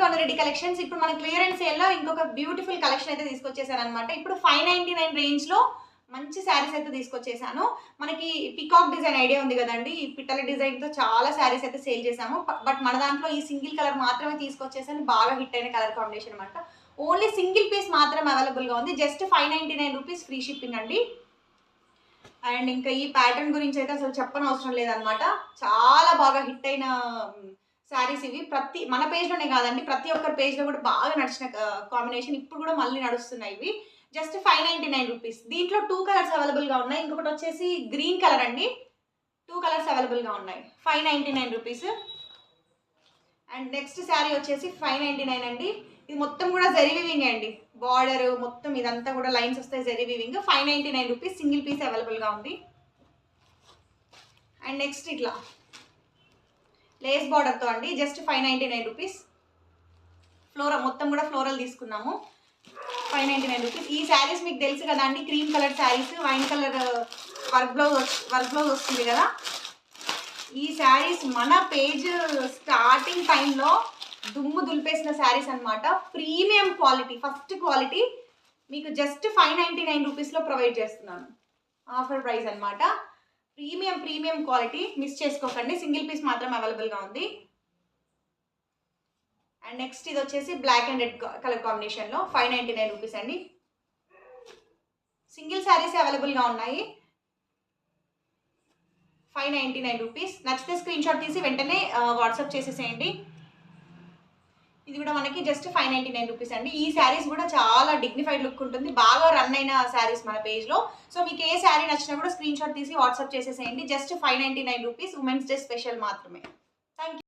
Bhanu Reddy collections. ఇప్పుడు మన clearance సేల్లో ఇంకొక బ్యూటిఫుల్ కలెక్షన్ అయితే తీసుకొచ్చేసాను అనమాట. ఇప్పుడు 599 రేంజ్లో మంచి శారీస్ అయితే తీసుకొచ్చేసాను. మనకి పికాక్ డిజైన్ ఐడియా ఉంది కదండి, ఈ పిట్టల డిజైన్తో చాలా శారీస్ అయితే సేల్ చేసాము. బట్ మన దాంట్లో ఈ సింగిల్ కలర్ మాత్రమే తీసుకొచ్చేసాను. బాగా హిట్ అయిన కలర్ కాంబినేషన్ అనమాట. ఓన్లీ సింగిల్ పీస్ మాత్రం అవైలబుల్గా ఉంది. జస్ట్ 599 రూపీస్ ఫ్రీ షిప్పింగ్ అండి. అండ్ ఇంకా ఈ ప్యాటర్న్ గురించి అయితే అసలు చెప్పనవసరం లేదనమాట. చాలా బాగా హిట్ అయిన శారీస్ ఇవి. మన పేజ్లోనే కాదండి, ప్రతి ఒక్కరి పేజ్లో కూడా బాగా నడిచిన కాంబినేషన్. ఇప్పుడు కూడా మళ్ళీ నడుస్తున్నాయి ఇవి. Just 599 rupees. దీంట్లో 2 కలర్స్ అవైలబుల్గా ఉన్నాయి. ఇంకొకటి వచ్చేసి గ్రీన్ కలర్ అండి. 2 కలర్స్ అవైలబుల్గా ఉన్నాయి. 599 రూపీస్. అండ్ నెక్స్ట్ శారీ వచ్చేసి 599 అండి. ఇది మొత్తం కూడా జరీ వీవింగ్ అండి. బార్డర్ మొత్తం ఇదంతా కూడా లైన్స్ వస్తాయి, zari weaving. 599 rupees. Single piece అవైలబుల్గా ఉంది. అండ్ నెక్స్ట్ ఇట్లా లేస్ బార్డర్తో అండి. Just 599 rupees. మొత్తం కూడా ఫ్లోరల్ తీసుకున్నాము. 599 రూపీస్. ఈ శారీస్ మీకు తెలుసు కదా అండి, cream colour saris, wine colour work blouse వస్తుంది కదా. ఈ శారీస్ మన పేజ్ స్టార్టింగ్ టైంలో దుమ్ము దులిపేసిన శారీస్ అనమాట. ప్రీమియం క్వాలిటీ, ఫస్ట్ క్వాలిటీ మీకు జస్ట్ 599 రూపీస్లో ప్రొవైడ్ చేస్తున్నాను. ఆఫర్ ప్రైస్ అనమాట. ప్రీమియం క్వాలిటీ, మిస్ చేసుకోకండి. సింగిల్ పీస్ మాత్రం అవైలబుల్గా ఉంది. అండ్ నెక్స్ట్ ఇది వచ్చేసి బ్లాక్ అండ్ రెడ్ కలర్ కాంబినేషన్లో 599 రూపీస్ అండి. సింగిల్ శారీస్ అవైలబుల్గా ఉన్నాయి. 599 రూపీస్. నచ్చితే స్క్రీన్ షాట్ తీసి వెంటనే వాట్సాప్ చేసేసేయండి. ఇది కూడా మనకి జస్ట్ 599 రూపీస్ అండి. ఈ శారీస్ కూడా చాలా డిగ్నిఫైడ్ లుక్ ఉంటుంది. బాగా రన్ అయిన శారీస్ మన పేజ్లో. సో మీకు ఏ శారీ నచ్చినా కూడా స్క్రీన్ షాట్ తీసి వాట్సాప్ చేసేసేయండి. Just 599 rupees. Women's day special మాత్రమే. Thank you.